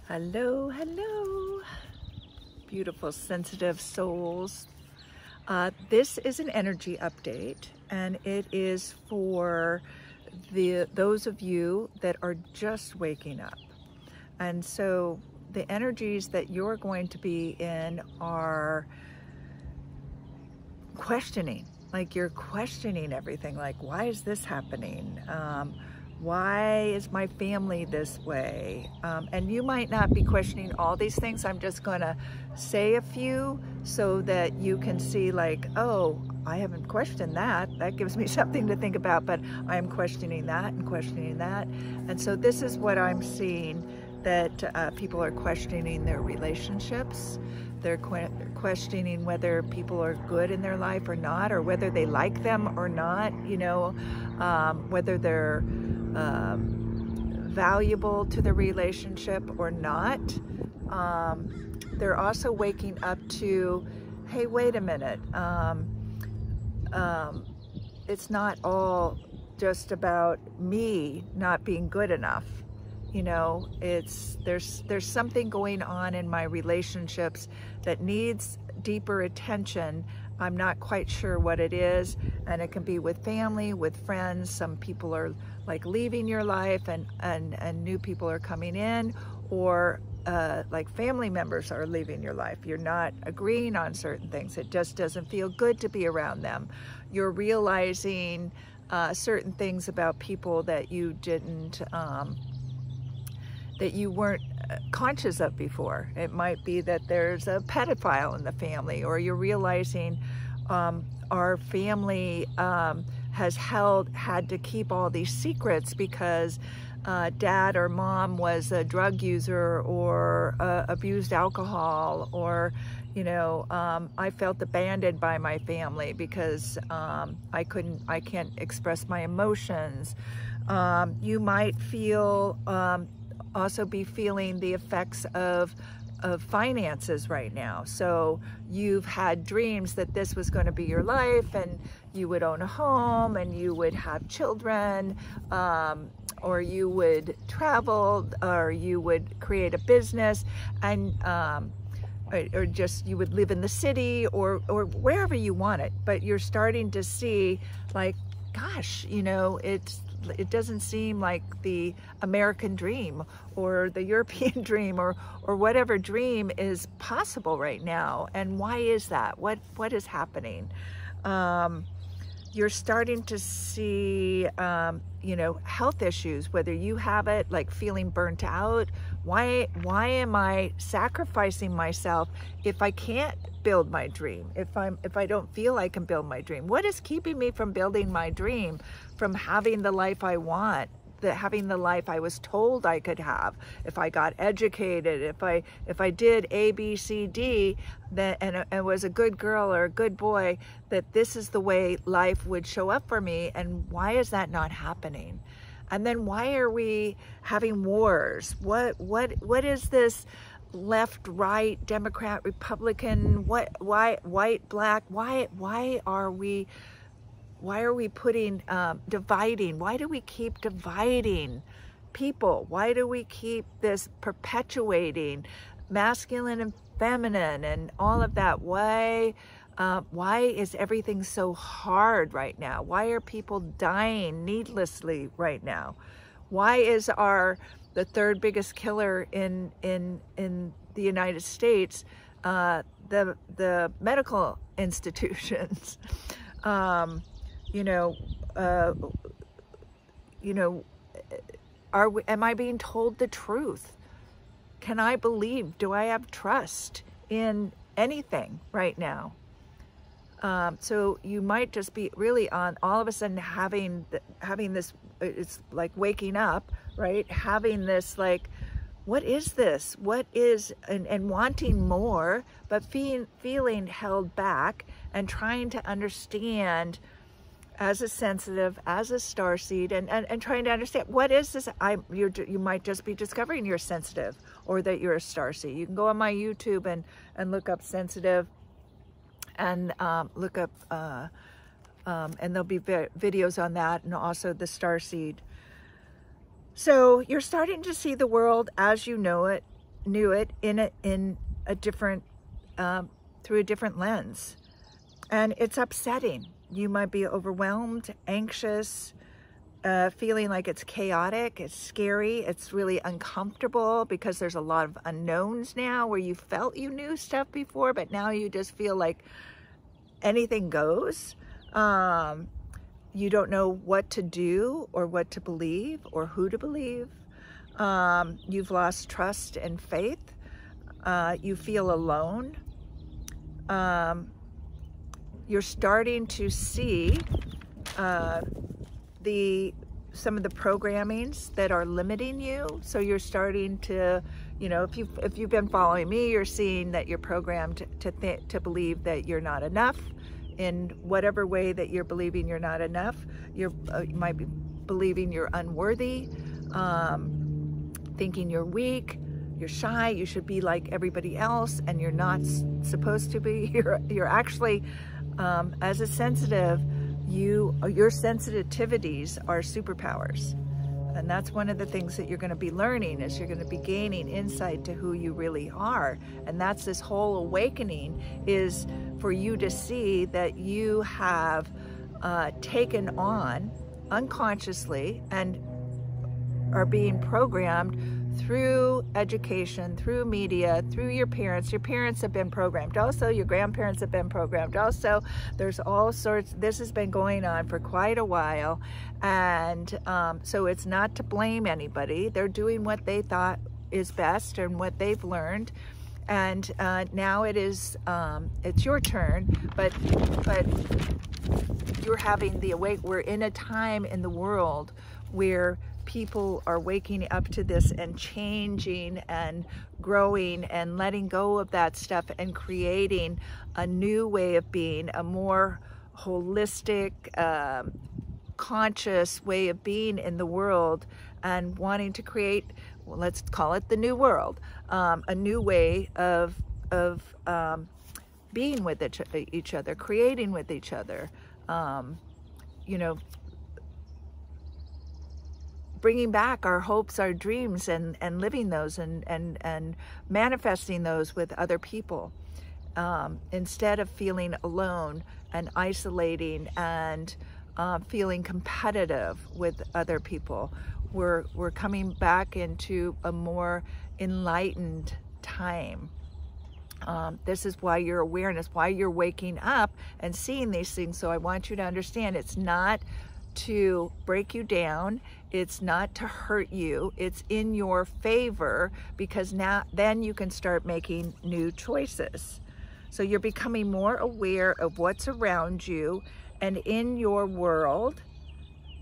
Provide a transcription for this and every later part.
Hello, hello, beautiful sensitive souls. This is an energy update, and it is for those of you that are just waking up. And so the energies that you're going to be in are questioning, like you're questioning everything, like why is this happening? Why is my family this way? And you might not be questioning all these things. I'm just going to say a few so that you can see like, oh, I haven't questioned that. That gives me something to think about, but I'm questioning that and questioning that. And so this is what I'm seeing, that people are questioning their relationships. They're questioning whether people are good in their life or not, or whether they like them or not, whether they're valuable to the relationship or not. They're also waking up to, hey, wait a minute. It's not all just about me not being good enough. There's something going on in my relationships that needs deeper attention. I'm not quite sure what it is, and it can be with family, with friends. Some people are like leaving your life and new people are coming in, or like family members are leaving your life. You're not agreeing on certain things. It just doesn't feel good to be around them. You're realizing certain things about people that you didn't that you weren't conscious of before. It might be that there's a pedophile in the family, or you're realizing our family has had to keep all these secrets because dad or mom was a drug user or abused alcohol, or I felt abandoned by my family because I can't express my emotions. You might feel also be feeling the effects of finances right now. So you've had dreams that this was going to be your life, and you would own a home, and you would have children, or you would travel, or you would create a business, and or just you would live in the city, or wherever you want it. But you're starting to see, like, gosh, it doesn't seem like the American dream or the European dream or whatever dream is possible right now. And why is that? What is happening? You're starting to see, health issues, whether you have it, like feeling burnt out. Why am I sacrificing myself if I can't build my dream? If I don't feel I can build my dream? What is keeping me from building my dream, from having the life I want, having the life I was told I could have? If I got educated, if I did A, B, C, D, and was a good girl or a good boy, that this is the way life would show up for me. And why is that not happening? And then why are we having wars? What is this left, right, Democrat, Republican, why, white, black? Why are we putting, dividing? Why do we keep dividing people? Why do we keep this perpetuating masculine and feminine and all of that? Why is everything so hard right now? Why are people dying needlessly right now? Why is the third biggest killer in the United States the medical institutions? Am I being told the truth? Can I believe? Do I have trust in anything right now? So you might just be really on all of a sudden having this, it's like waking up, right? Having this, like, what is this? What is, and wanting more, but feeling held back, and trying to understand as a sensitive, as a starseed, and trying to understand, what is this? You might just be discovering you're sensitive, or that you're a starseed. You can go on my YouTube and look up sensitive, and look up, and there'll be videos on that, and also the starseed. So you're starting to see the world as you know it knew it in a different, through a different lens. And it's upsetting. You might be overwhelmed, anxious, feeling like it's chaotic, it's scary, it's really uncomfortable because there's a lot of unknowns now where you felt you knew stuff before, but now you just feel like anything goes. You don't know what to do or what to believe or who to believe. You've lost trust and faith. You feel alone. You're starting to see some of the programmings that are limiting you. So you're starting to, you know, if you've been following me, you're seeing that you're programmed to believe that you're not enough in whatever way that you're believing you're not enough. You might be believing you're unworthy, thinking you're weak, you're shy, you should be like everybody else, and you're not supposed to be. You're actually, as a sensitive, your sensitivities are superpowers. And that's one of the things that you're going to be learning, is you're going to be gaining insight to who you really are. And that's this whole awakening, is for you to see that you have taken on unconsciously and are being programmed through education, through media, through your parents. Your parents have been programmed also, your grandparents have been programmed also. There's all sorts, this has been going on for quite a while. And so it's not to blame anybody. They're doing what they thought is best and what they've learned. And now it is, it's your turn, but you're having the awake. We're in a time in the world where people are waking up to this and changing and growing and letting go of that stuff and creating a new way of being, a more holistic, conscious way of being in the world, and wanting to create, well, let's call it the new world, a new way of being with each other, creating with each other, you know, bringing back our hopes, our dreams, and living those and manifesting those with other people, instead of feeling alone and isolating and feeling competitive with other people. We're coming back into a more enlightened time. This is why your awareness, why you're waking up and seeing these things. So I want you to understand, it's not to break you down, it's not to hurt you, it's in your favor, because then you can start making new choices. So you're becoming more aware of what's around you and in your world,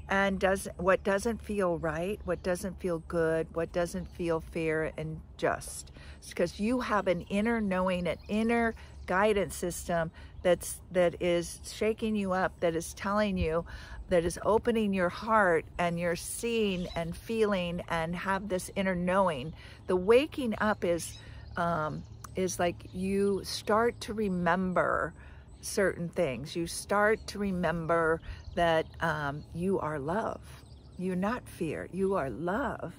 and what doesn't feel right, what doesn't feel good, what doesn't feel fair and just. It's because you have an inner knowing, an inner guidance system that is shaking you up, that is telling you, that is opening your heart, and you're seeing and feeling and have this inner knowing. The waking up is like you start to remember certain things. You start to remember that you are love. You're not fear, you are love.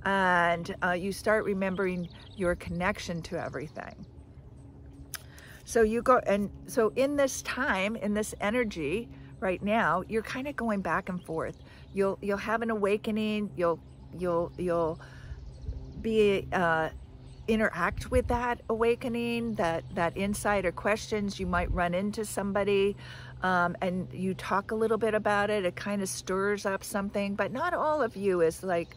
And you start remembering your connection to everything. So you go, and so in this time, in this energy right now, you're kind of going back and forth. You'll have an awakening. You'll be interact with that awakening, that insight or questions. You might run into somebody and you talk a little bit about it. It kind of stirs up something, but not all of you is like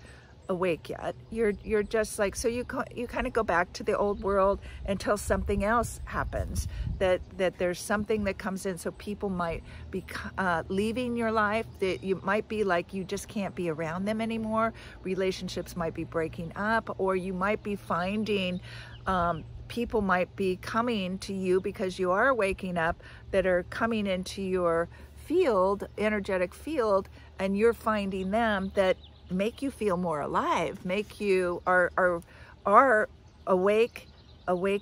awake yet. You're just like, so you kind of go back to the old world until something else happens, that there's something that comes in. So people might be leaving your life, that you might be like, you just can't be around them anymore. Relationships might be breaking up, or you might be finding people might be coming to you because you are waking up, that are coming into your field, energetic field, and you're finding them that make you feel more alive, make you are awake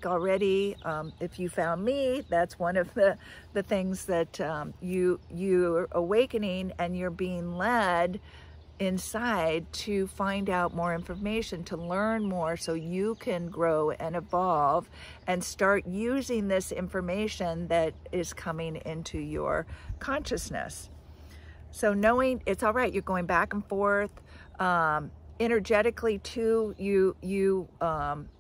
already. If you found me, that's one of the things that you're awakening, and you're being led inside to find out more information, to learn more, so you can grow and evolve and start using this information that is coming into your consciousness. So knowing it's all right, you're going back and forth, energetically too,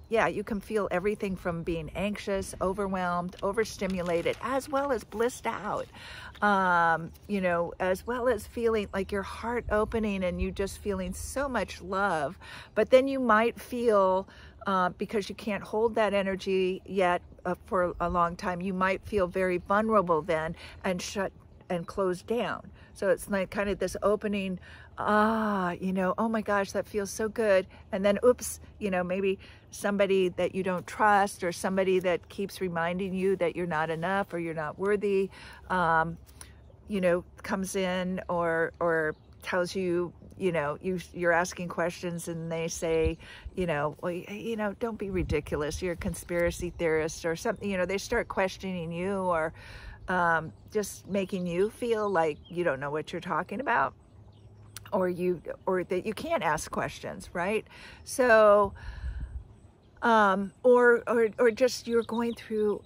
yeah, you can feel everything from being anxious, overwhelmed, overstimulated, as well as blissed out, you know, as well as feeling like your heart opening and you just feeling so much love. But then you might feel, because you can't hold that energy yet for a long time, you might feel very vulnerable then and shut and close down. So it's like kind of this opening, you know, oh my gosh, that feels so good. And then, oops, you know, maybe somebody that you don't trust or somebody that keeps reminding you that you're not enough or you're not worthy, you know, comes in or tells you, you know, you're asking questions and they say, you know, well, you know, don't be ridiculous. You're a conspiracy theorist or something, you know, they start questioning you or just making you feel like you don't know what you're talking about, or that you can't ask questions, right? So, or just you're going through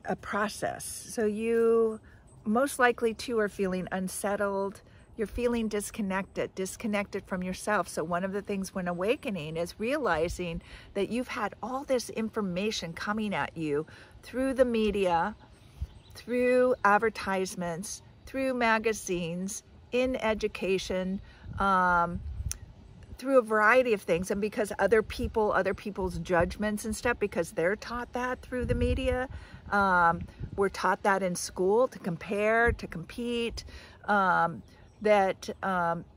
a process. So you most likely too are feeling unsettled. You're feeling disconnected from yourself. So one of the things when awakening is realizing that you've had all this information coming at you through the media, through advertisements, through magazines, in education, through a variety of things, and because other people's judgments and stuff, because they're taught that through the media. We're taught that in school, to compare, to compete, that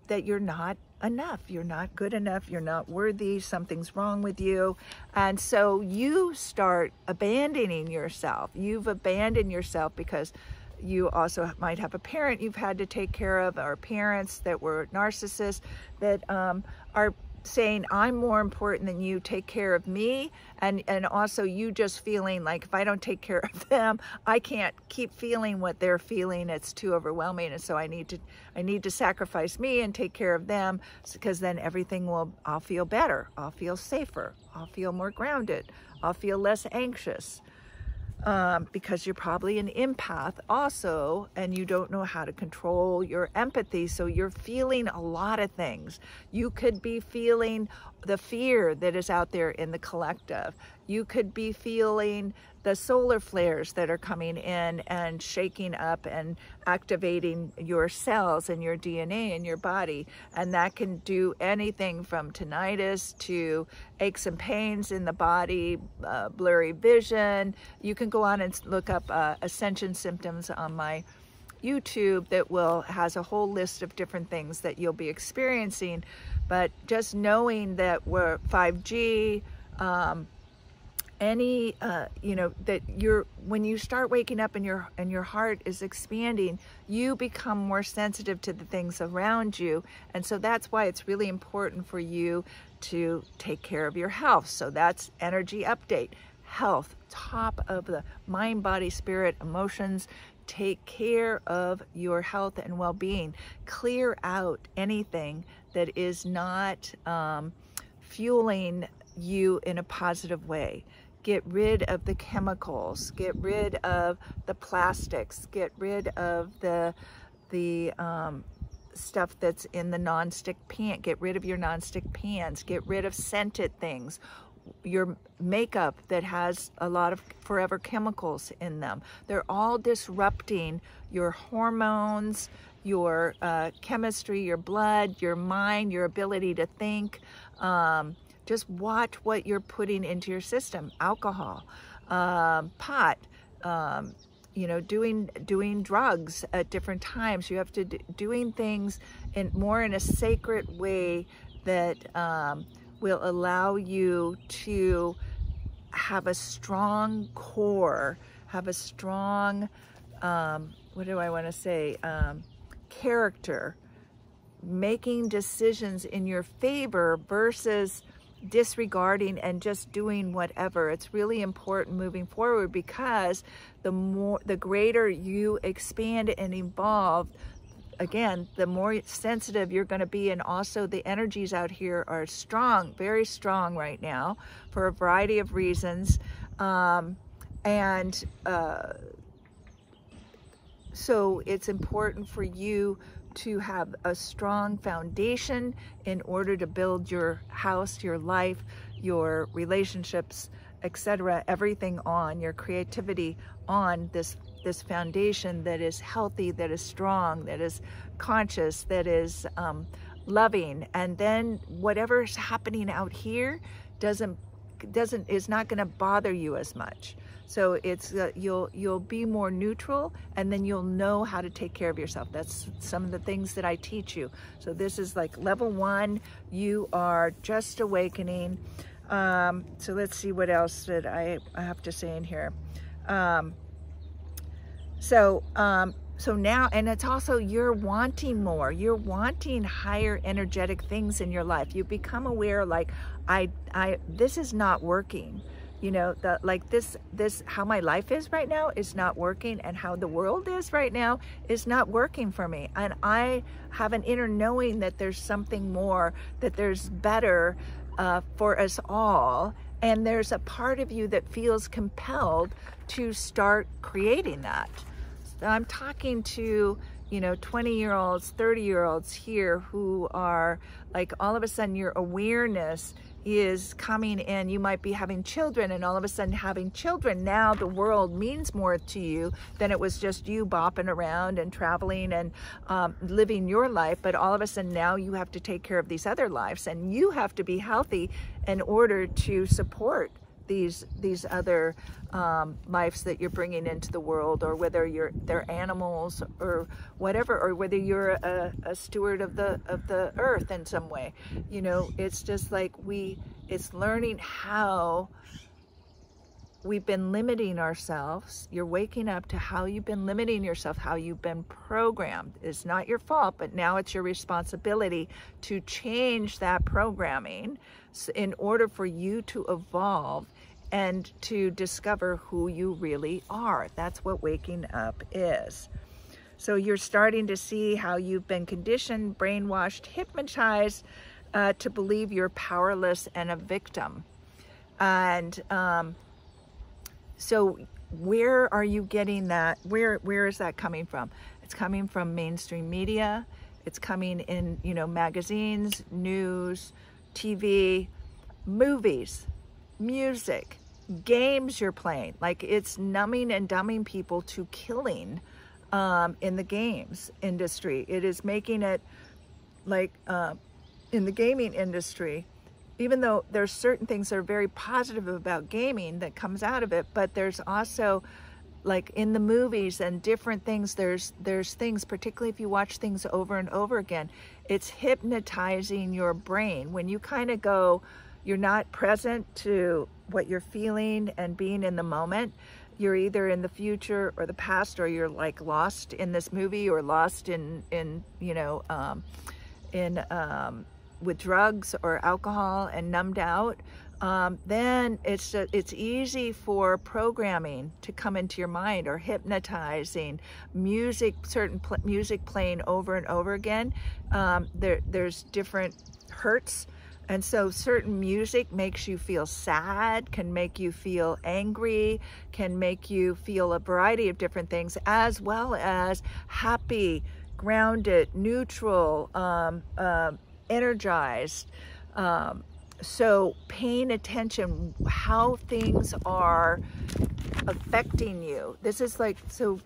you're not enough, you're not good enough, you're not worthy, something's wrong with you. And so you start abandoning yourself. You've abandoned yourself because you also might have a parent you've had to take care of, or parents that were narcissists that are saying, I'm more important than you, take care of me. And also you just feeling like, if I don't take care of them, I can't keep feeling what they're feeling. It's too overwhelming. And so I need to sacrifice me and take care of them, because then I'll feel better. I'll feel safer. I'll feel more grounded. I'll feel less anxious. Because you're probably an empath also, and you don't know how to control your empathy. So you're feeling a lot of things. You could be feeling the fear that is out there in the collective. You could be feeling the solar flares that are coming in and shaking up and activating your cells and your DNA in your body. And that can do anything from tinnitus to aches and pains in the body, blurry vision. You can go on and look up ascension symptoms on my YouTube that has a whole list of different things that you'll be experiencing. But just knowing that we're 5G, you know, that when you start waking up and your heart is expanding, you become more sensitive to the things around you. And so that's why it's really important for you to take care of your health. So that's energy update, health, top of the mind, body, spirit, emotions. Take care of your health and well-being. Clear out anything that is not fueling you in a positive way. Get rid of the chemicals, get rid of the plastics, get rid of the stuff that's in the nonstick pan. Get rid of your nonstick pans, get rid of scented things, your makeup that has a lot of forever chemicals in them. They're all disrupting your hormones, your chemistry, your blood, your mind, your ability to think. Just watch what you're putting into your system. Alcohol, pot, you know, doing drugs at different times. You have to doing things more in a sacred way that will allow you to have a strong core, have a strong, what do I want to say, character, making decisions in your favor versus disregarding and just doing whatever. It's really important moving forward, because the greater you expand and evolve, again, the more sensitive you're going to be, and also the energies out here are strong, very strong right now for a variety of reasons. So it's important for you to have a strong foundation in order to build your house, your life, your relationships, etc., everything on your creativity on this foundation that is healthy, that is strong, that is conscious, that is loving. And then whatever's happening out here is not going to bother you as much. So it's you'll be more neutral, and then you'll know how to take care of yourself. That's some of the things that I teach you. So this is like level 1. You are just awakening. So let's see what else that I have to say in here. So now, and it's also, you're wanting more. You're wanting higher energetic things in your life. You become aware, like, this is not working. You know, how my life is right now is not working, and how the world is right now is not working for me. And I have an inner knowing that there's something more, that there's better for us all. And there's a part of you that feels compelled to start creating that. I'm talking to, 20-year-olds, 30-year-olds here who are like, all of a sudden your awareness is coming in. You might be having children, and all of a sudden having children, now the world means more to you than it was just you bopping around and traveling and living your life. But all of a sudden now you have to take care of these other lives, and you have to be healthy in order to support these other lives that you're bringing into the world, or whether they're animals or whatever, or whether you're a steward of the earth in some way. It's just like it's learning how we've been limiting ourselves. You're waking up to how you've been limiting yourself, how you've been programmed. It's not your fault, but now it's your responsibility to change that programming in order for you to evolve and to discover who you really are. That's what waking up is. So you're starting to see how you've been conditioned, brainwashed, hypnotized to believe you're powerless and a victim. And so where are you getting that? Where is that coming from? It's coming from mainstream media. It's coming in, magazines, news, TV, movies, music, games you're playing. Like, it's numbing and dumbing people to killing in the games industry. It is making it like in the gaming industry, even though there's certain things that are very positive about gaming that comes out of it, but there's also, like in the movies and different things, there's things, particularly if you watch things over and over again, it's hypnotizing your brain. When you kind of go, you're not present to what you're feeling and being in the moment. You're either in the future or the past, or you're like lost in this movie, or lost with drugs or alcohol and numbed out. Then it's easy for programming to come into your mind, or hypnotizing music, certain music playing over and over again. There's different hertz. And so certain music makes you feel sad, can make you feel angry, can make you feel a variety of different things, as well as happy, grounded, neutral, energized. So paying attention how things are affecting you. This is like, so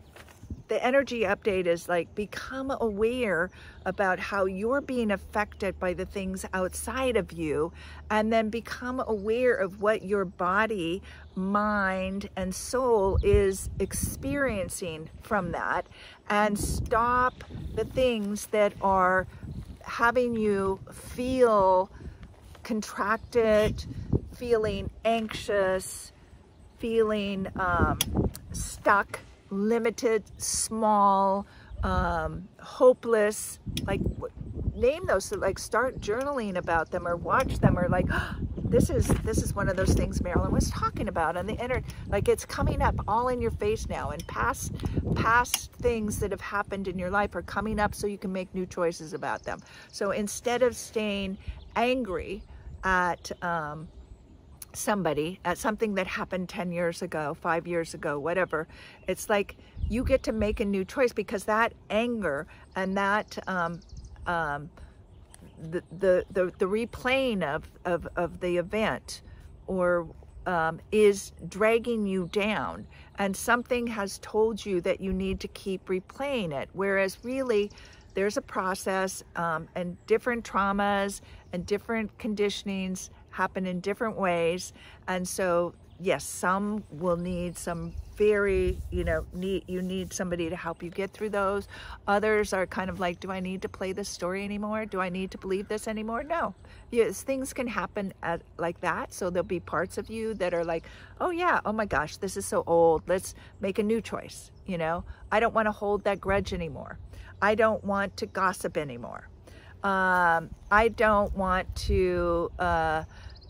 the energy update is like, become aware about how you're being affected by the things outside of you, and then become aware of what your body, mind, and soul is experiencing from that, and stop the things that are having you feel contracted, feeling anxious, feeling stuck, limited, small, hopeless. Like, name those. So like, start journaling about them, or watch them, or like, oh, this is one of those things Marilyn was talking about on the internet. Like, it's coming up all in your face now, and past things that have happened in your life are coming up so you can make new choices about them. So instead of staying angry at somebody, at something that happened 10 years ago, 5 years ago, whatever, it's like you get to make a new choice, because that anger and that the replaying of the event or is dragging you down, and something has told you that you need to keep replaying it, whereas really there's a process, and different traumas and different conditionings happen in different ways. And so yes, some will need some very, you need somebody to help you get through those. Others are kind of like, do I need to play this story anymore? Do I need to believe this anymore? No. Yes, things can happen like that. So there'll be parts of you that are like, oh yeah, oh my gosh, this is so old. Let's make a new choice. I don't want to hold that grudge anymore. I don't want to gossip anymore. I don't want to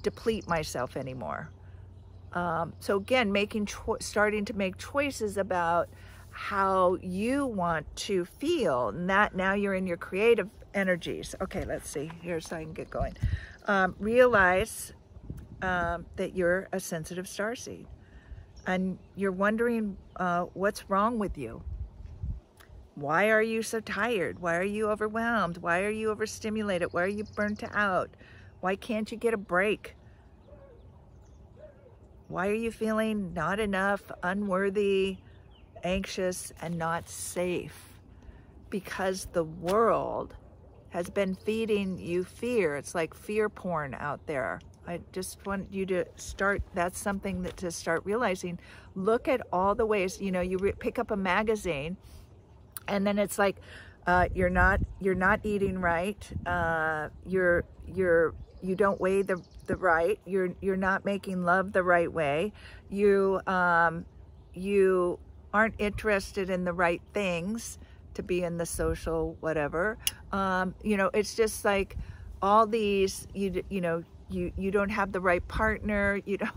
deplete myself anymore. So again, starting to make choices about how you want to feel, and that now you're in your creative energies. Okay, let's see here so I can get going. Realize that you're a sensitive starseed, and you're wondering what's wrong with you. Why are you so tired? Why are you overwhelmed? Why are you overstimulated? Why are you burnt out? Why can't you get a break? Why are you feeling not enough, unworthy, anxious, and not safe? Because the world has been feeding you fear. It's like fear porn out there. I just want you to start, that's something to start realizing. Look at all the ways, you pick up a magazine, and then it's like, you're not eating right. You don't weigh the right. You're not making love the right way. You aren't interested in the right things to be in the social whatever. It's just like all these. You don't have the right partner. You don't.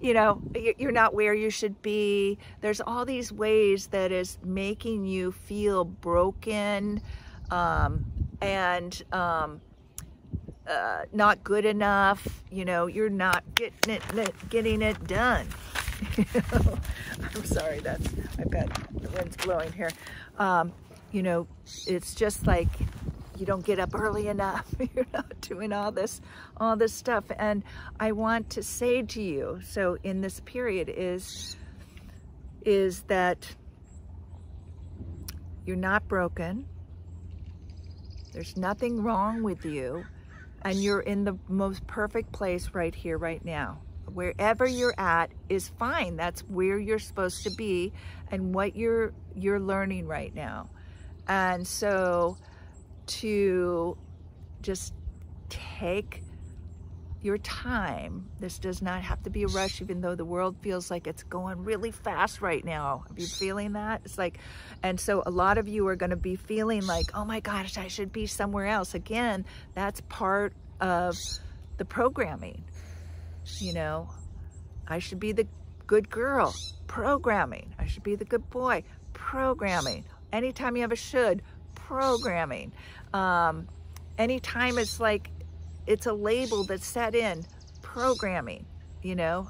You're not where you should be. There's all these ways that is making you feel broken, and not good enough. You're not getting it done. I'm sorry, I've got the wind's blowing here. It's just like you don't get up early enough. You're not doing all this stuff. And I want to say to you, so in this period is that you're not broken. There's nothing wrong with you. And you're in the most perfect place right here, right now. Wherever you're at is fine. That's where you're supposed to be and what you're learning right now. And so to just take your time. This does not have to be a rush, even though the world feels like it's going really fast right now. Are you feeling that? It's like, and so a lot of you are going to be feeling like, oh my gosh, I should be somewhere else. Again, that's part of the programming. I should be the good girl, programming. I should be the good boy, programming. Anytime you have a should, programming. Anytime it's like, it's a label that's set in, programming.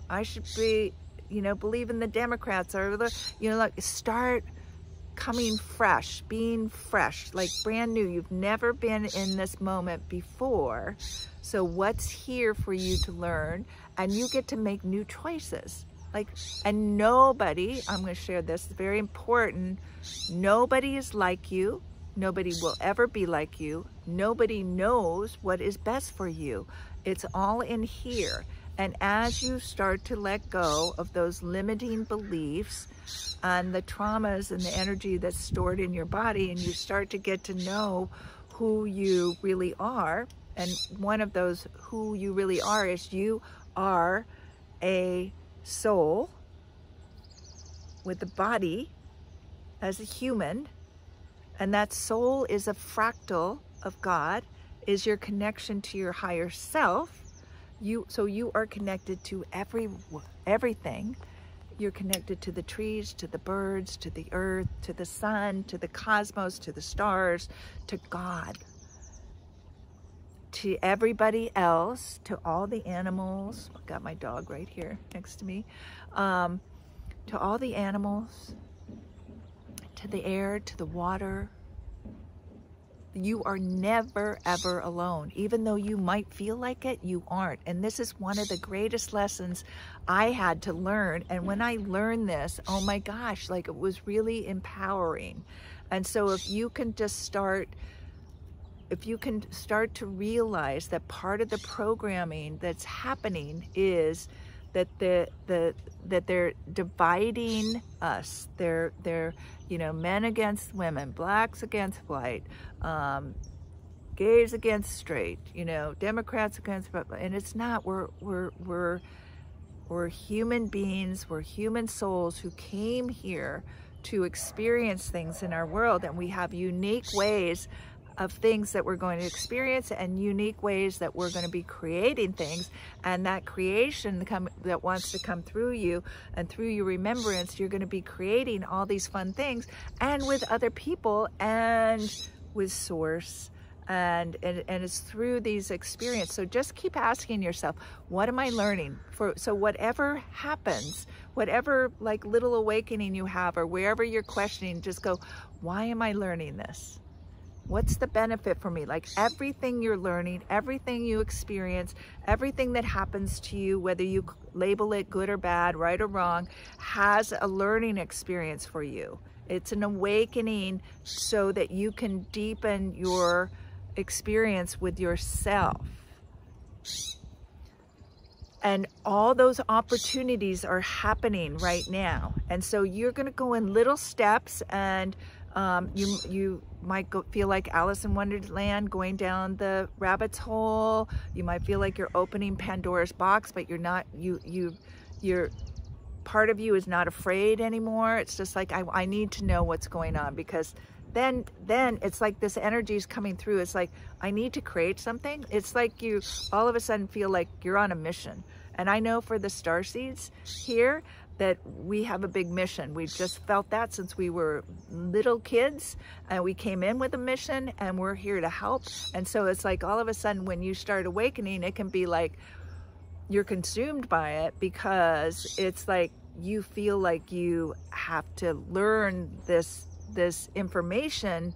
I should be, believe in the Democrats, or like start coming fresh, being fresh, like brand new. You've never been in this moment before. So what's here for you to learn? And you get to make new choices. And nobody, I'm going to share this, it's very important. Nobody is like you. Nobody will ever be like you. Nobody knows what is best for you. It's all in here. And as you start to let go of those limiting beliefs and the traumas and the energy that's stored in your body, and you start to get to know who you really are, and one of those who you really are is you are a soul with a body as a human, and that soul is a fractal of God, is your connection to your higher self. So you are connected to everything. You're connected to the trees, to the birds, to the earth, to the sun, to the cosmos, to the stars, to God, to everybody else, to all the animals. I've got my dog right here next to me. To all the animals, to the air, to the water. You are never, ever alone. Even though you might feel like it, you aren't. And this is one of the greatest lessons I had to learn. And when I learned this, oh my gosh, like it was really empowering. And so if you can just start to realize that part of the programming that's happening is that that they're dividing us. They're you know, men against women, blacks against white, gays against straight, you know, Democrats against, and it's not. We're human beings. We're human souls who came here to experience things in our world, and we have unique ways of things that we're going to experience and unique ways that we're going to be creating things. And that creation that wants to come through you and through your remembrance, you're going to be creating all these fun things, and with other people and with source. And it's through these experiences. So just keep asking yourself, what am I learning? So whatever happens, whatever like little awakening you have, or wherever you're questioning, just go, why am I learning this? What's the benefit for me? Like everything you're learning, everything you experience, everything that happens to you, whether you label it good or bad, right or wrong, has a learning experience for you. It's an awakening so that you can deepen your experience with yourself. And all those opportunities are happening right now. And so you're going to go in little steps, and you might feel like Alice in Wonderland going down the rabbit's hole. You might feel like you're opening Pandora's box, but you're not. You're part of you is not afraid anymore. It's just like, I need to know what's going on, because then it's like this energy is coming through. It's like, I need to create something. It's like you all of a sudden feel like you're on a mission. And I know for the Starseeds here that we have a big mission. We've just felt that since we were little kids, and we came in with a mission, and we're here to help. And so it's like all of a sudden when you start awakening, it can be like you're consumed by it, because it's like you feel like you have to learn this information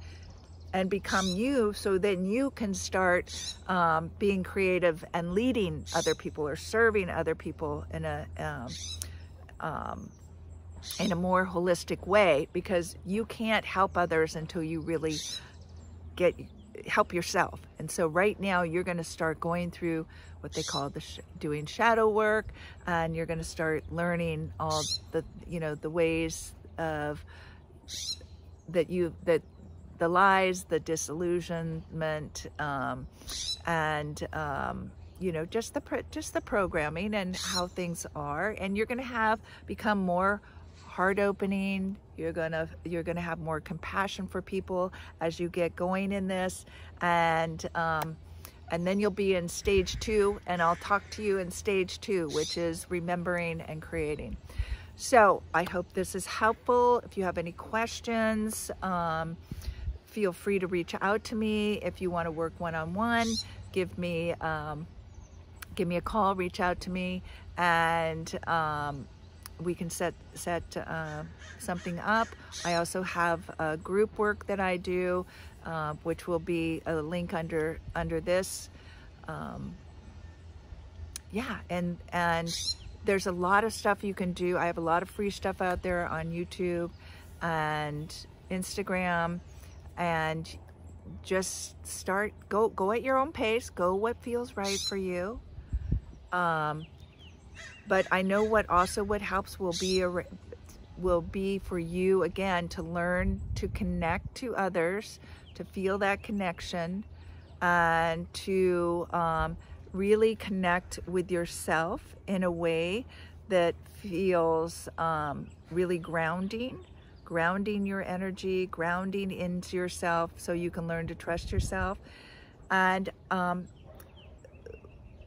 and become you, so then you can start being creative and leading other people or serving other people in a more holistic way, because you can't help others until you really help yourself. And so right now you're going to start going through what they call doing shadow work, and you're going to start learning all the the ways of the lies, the disillusionment, and just the programming and how things are. And you're going to become more heart opening. You're gonna have more compassion for people as you get going in this, and then you'll be in stage 2, and I'll talk to you in stage 2, which is remembering and creating. So I hope this is helpful. If you have any questions, feel free to reach out to me. If you want to work one-on-one, give me a call, reach out to me, and we can set something up. I also have group work that I do, which will be a link under this. Yeah, and there's a lot of stuff you can do. I have a lot of free stuff out there on YouTube and Instagram, and just go at your own pace, go what feels right for you. But I know what helps will be for you, again, to learn to connect to others, to feel that connection, and to really connect with yourself in a way that feels really grounding your energy, grounding into yourself, so you can learn to trust yourself. And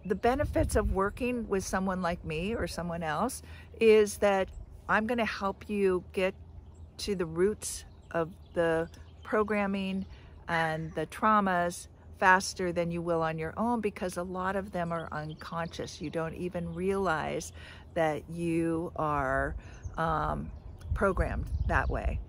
the benefits of working with someone like me or someone else is that I'm going to help you get to the roots of the programming and the traumas faster than you will on your own, because a lot of them are unconscious. You don't even realize that you are programmed that way.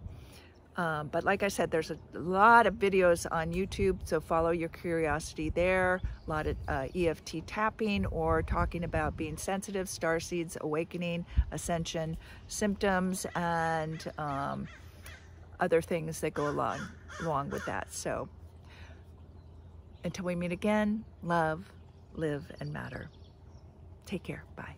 But like I said, there's a lot of videos on YouTube, so follow your curiosity there. A lot of EFT tapping or talking about being sensitive, starseeds, awakening, ascension, symptoms, and other things that go along with that. So until we meet again, love, live, and matter. Take care. Bye.